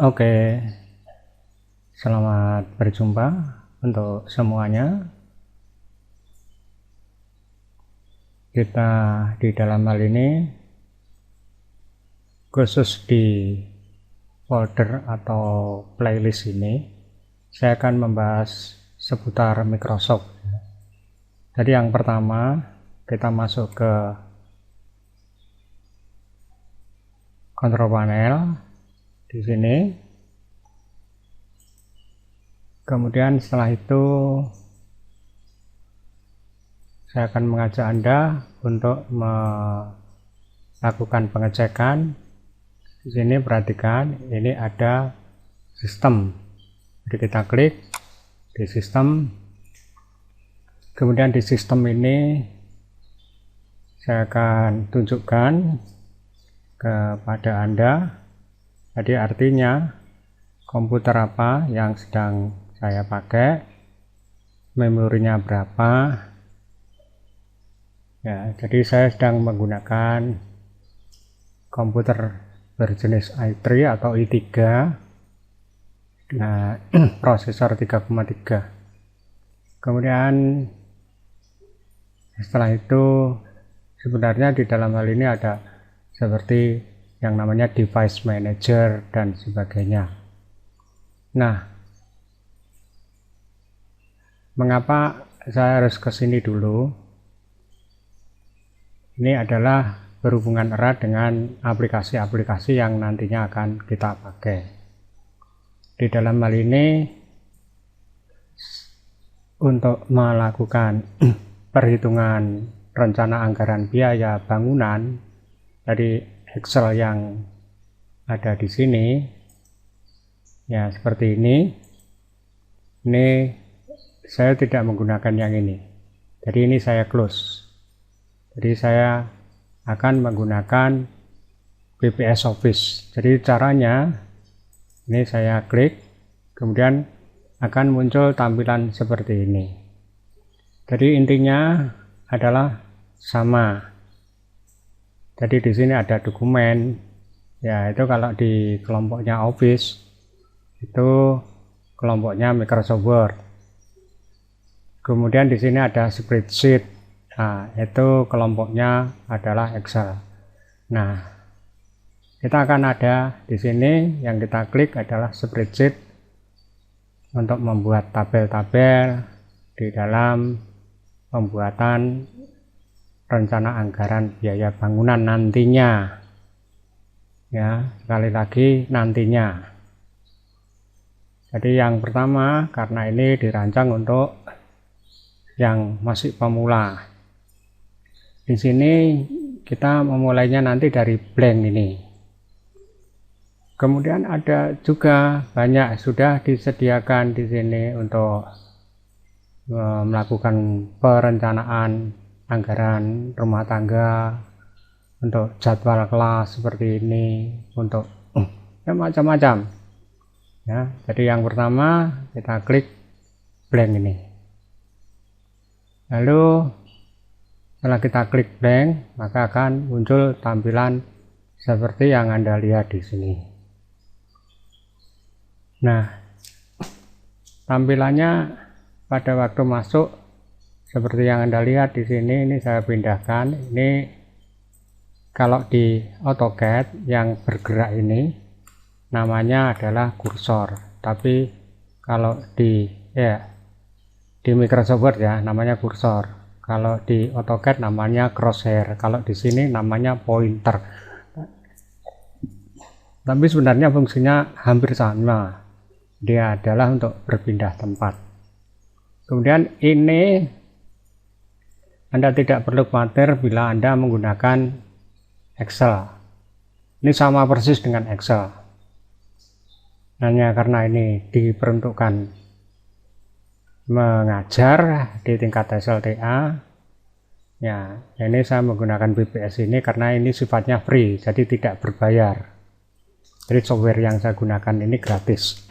Oke, selamat berjumpa untuk semuanya. Kita di dalam hal ini khusus di folder atau playlist ini saya akan membahas seputar Microsoft. Jadi yang pertama kita masuk ke control panel di sini. Kemudian setelah itu saya akan mengajak Anda untuk melakukan pengecekan. Di sini perhatikan, ini ada sistem. Jadi kita klik di sistem. Kemudian di sistem ini saya akan tunjukkan kepada Anda. Jadi artinya komputer apa yang sedang saya pakai, memorinya berapa. Ya, jadi saya sedang menggunakan komputer berjenis i3 atau i3, nah, prosesor 3,3. Kemudian setelah itu sebenarnya di dalam hal ini ada seperti yang namanya device manager dan sebagainya. Nah, mengapa saya harus ke sini dulu? Ini adalah berhubungan erat dengan aplikasi-aplikasi yang nantinya akan kita pakai. Di dalam hal ini untuk melakukan perhitungan rencana anggaran biaya bangunan dari Excel yang ada di sini, ya seperti ini. Ini saya tidak menggunakan yang ini. Jadi ini saya close. Jadi saya akan menggunakan BPS Office. Jadi caranya ini saya klik, kemudian akan muncul tampilan seperti ini. Jadi intinya adalah sama. Jadi di sini ada dokumen, ya itu kalau di kelompoknya Office itu kelompoknya Microsoft Word. Kemudian di sini ada spreadsheet. Nah, itu kelompoknya adalah Excel. Nah, kita akan ada di sini yang kita klik adalah spreadsheet untuk membuat tabel-tabel di dalam pembuatan rencana anggaran biaya bangunan nantinya. Ya, sekali lagi nantinya. Jadi yang pertama, karena ini dirancang untuk yang masih pemula. Di sini kita memulainya nanti dari blank ini. Kemudian ada juga banyak sudah disediakan di sini untuk melakukan perencanaan anggaran rumah tangga, untuk jadwal kelas seperti ini, untuk ya macam-macam. Ya, jadi yang pertama kita klik blank ini. Lalu setelah kita klik blank, maka akan muncul tampilan seperti yang Anda lihat di sini. Nah, tampilannya pada waktu masuk seperti yang Anda lihat di sini. Ini saya pindahkan. Ini kalau di AutoCAD yang bergerak ini namanya adalah kursor. Tapi kalau di Microsoft Word ya namanya kursor. Kalau di AutoCAD namanya crosshair, kalau di sini namanya pointer. Tapi sebenarnya fungsinya hampir sama. Dia adalah untuk berpindah tempat. Kemudian ini Anda tidak perlu khawatir bila Anda menggunakan Excel. Ini sama persis dengan Excel. Hanya karena ini diperuntukkan mengajar di tingkat SLTA, ya ini saya menggunakan BPS ini karena ini sifatnya free, jadi tidak berbayar. Jadi software yang saya gunakan ini gratis.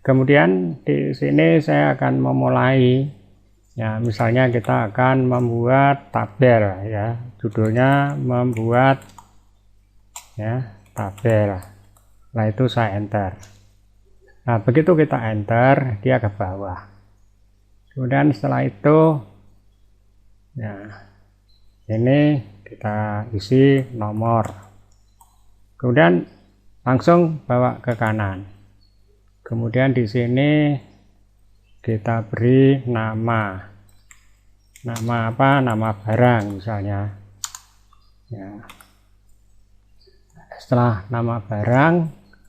Kemudian di sini saya akan memulai, ya misalnya kita akan membuat tabel, ya judulnya membuat ya tabel. Nah itu saya enter. Nah, begitu kita enter, dia ke bawah. Kemudian setelah itu, nah, ini kita isi nomor. Kemudian langsung bawa ke kanan. Kemudian di sini kita beri nama. Nama apa? Nama barang misalnya. Ya. Setelah nama barang,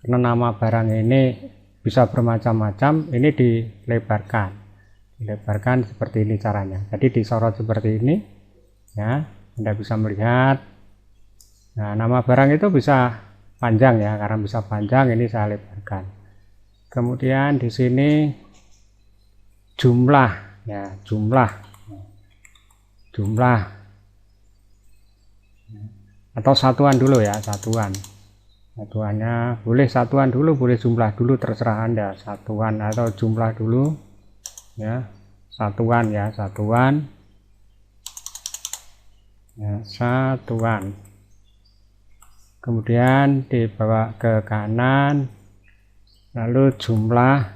karena nama barang ini bisa bermacam-macam, ini dilebarkan. Dilebarkan seperti ini caranya. Jadi disorot seperti ini. Ya, Anda bisa melihat. Nah, nama barang itu bisa panjang ya, karena bisa panjang ini saya lebarkan. Kemudian di sini jumlah ya, jumlah atau satuan dulu ya, satuannya boleh satuan dulu, boleh jumlah dulu, terserah Anda, satuan atau jumlah dulu ya, satuan ya, satuan. Kemudian dibawa ke kanan, lalu jumlah,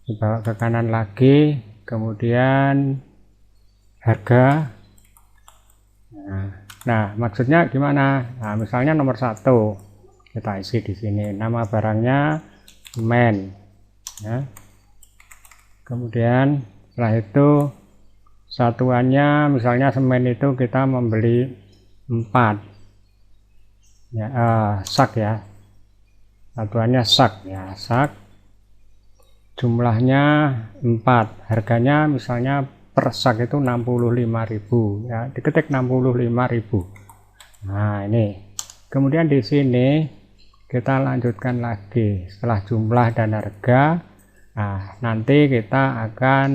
dibawa ke kanan lagi, kemudian harga. Nah, maksudnya gimana? Nah, misalnya nomor 1 kita isi di sini, nama barangnya men ya. Kemudian setelah itu satuannya misalnya semen itu kita membeli 4 ya, sak ya, satuannya sak ya, sak, jumlahnya 4, harganya misalnya per sak itu 65.000 ya, diketik 65.000. Nah, ini kemudian di sini kita lanjutkan lagi setelah jumlah dan harga. Nah, nanti kita akan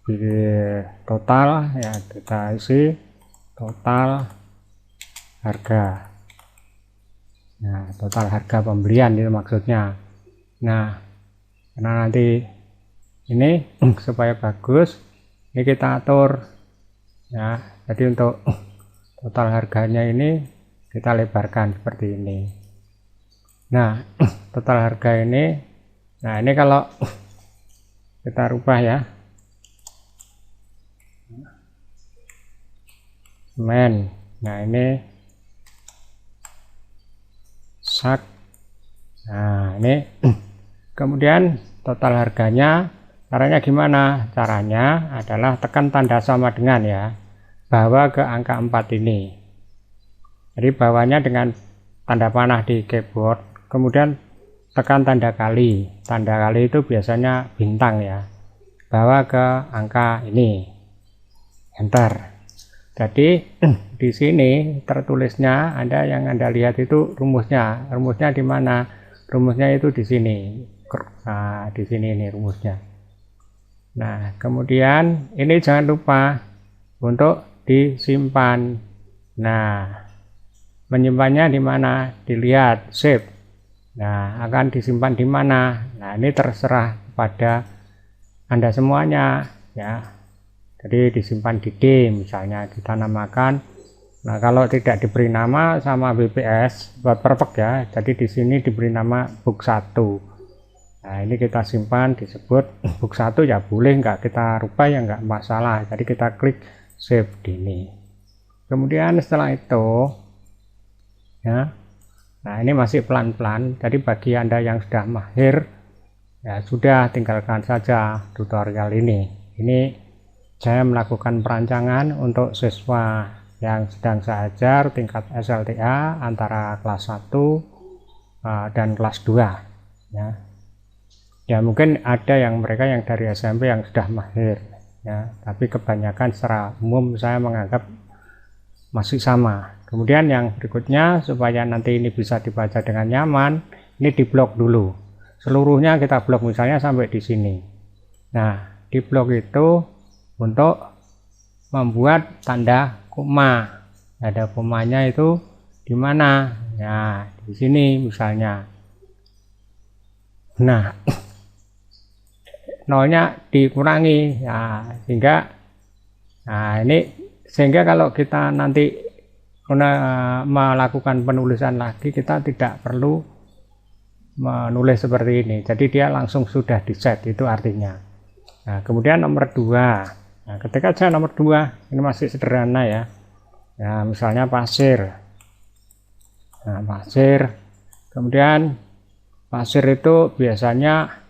di total ya, kita isi total harga. Nah, total harga pembelian itu maksudnya. Nah, karena nanti ini supaya bagus, ini kita atur ya. Jadi untuk total harganya ini kita lebarkan seperti ini. Nah, total harga ini, nah ini kalau kita rubah ya, semen, nah ini sak, nah ini kemudian total harganya, caranya gimana? Caranya adalah tekan tanda sama dengan ya, bawa ke angka 4 ini. Jadi bawanya dengan tanda panah di keyboard, kemudian tekan tanda kali itu biasanya bintang ya, bawa ke angka ini, enter. Jadi di sini tertulisnya, yang Anda lihat itu rumusnya di mana? Rumusnya itu di sini. Nah, di sini ini rumusnya. Nah, kemudian ini jangan lupa untuk disimpan. Nah, menyimpannya di mana? Dilihat save. Nah, akan disimpan di mana? Nah, ini terserah pada Anda semuanya ya. Jadi disimpan di D misalnya, kita namakan. Nah, kalau tidak diberi nama sama BPS buat perfect ya. Jadi di sini diberi nama book 1. Nah, ini kita simpan disebut book 1 ya, boleh nggak kita rubah ya, nggak masalah. Jadi kita klik save di ini. Kemudian setelah itu ya, nah ini masih pelan-pelan. Jadi bagi Anda yang sudah mahir ya sudah, tinggalkan saja tutorial ini. Ini saya melakukan perancangan untuk siswa yang sedang saya ajar tingkat SLTA antara kelas 1 dan kelas 2 ya. Ya mungkin ada yang mereka yang dari SMP yang sudah mahir ya, tapi kebanyakan secara umum saya menganggap masih sama. Kemudian yang berikutnya, supaya nanti ini bisa dibaca dengan nyaman, ini diblok dulu. Seluruhnya kita blok misalnya sampai di sini. Nah, di blok itu untuk membuat tanda koma. Ada komanya itu di mana? Ya, di sini misalnya. Nah, nolnya dikurangi ya, sehingga nah ini sehingga kalau kita nanti melakukan penulisan lagi, kita tidak perlu menulis seperti ini. Jadi dia langsung sudah di set, itu artinya. Nah, kemudian nomor 2. Nah, ketika saya nomor 2, ini masih sederhana ya. Nah, misalnya pasir. Nah, pasir. Kemudian pasir itu biasanya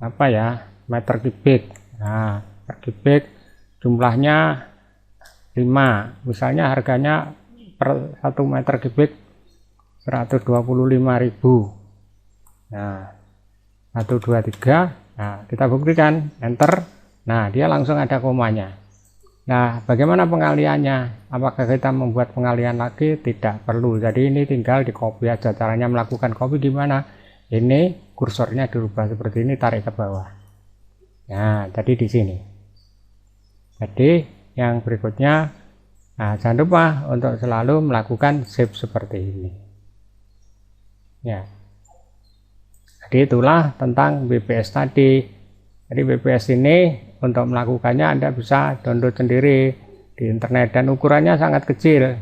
apa ya? Meter kubik. Nah, meter kubik jumlahnya 5. Misalnya harganya per 1 meter kubik 125.000. Nah, 1 2 3. Nah, kita buktikan, enter. Nah, dia langsung ada komanya. Nah, bagaimana pengaliannya? Apakah kita membuat pengalian lagi? Tidak perlu. Jadi ini tinggal di copy aja. Caranya melakukan copy gimana? Ini kursornya dirubah seperti ini, tarik ke bawah. Nah, jadi di sini. Jadi yang berikutnya, nah jangan lupa untuk selalu melakukan save seperti ini. Ya. Jadi itulah tentang BPS tadi. Jadi BPS ini untuk melakukannya Anda bisa download sendiri di internet dan ukurannya sangat kecil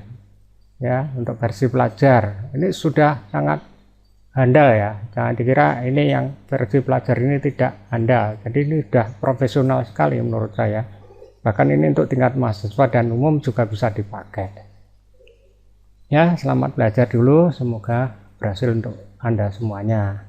ya, untuk versi pelajar. Ini sudah sangat handal ya. Jangan dikira ini yang versi pelajar ini tidak handal. Jadi ini sudah profesional sekali menurut saya. Bahkan ini untuk tingkat mahasiswa dan umum juga bisa dipakai. Ya, selamat belajar dulu. Semoga berhasil untuk Anda semuanya.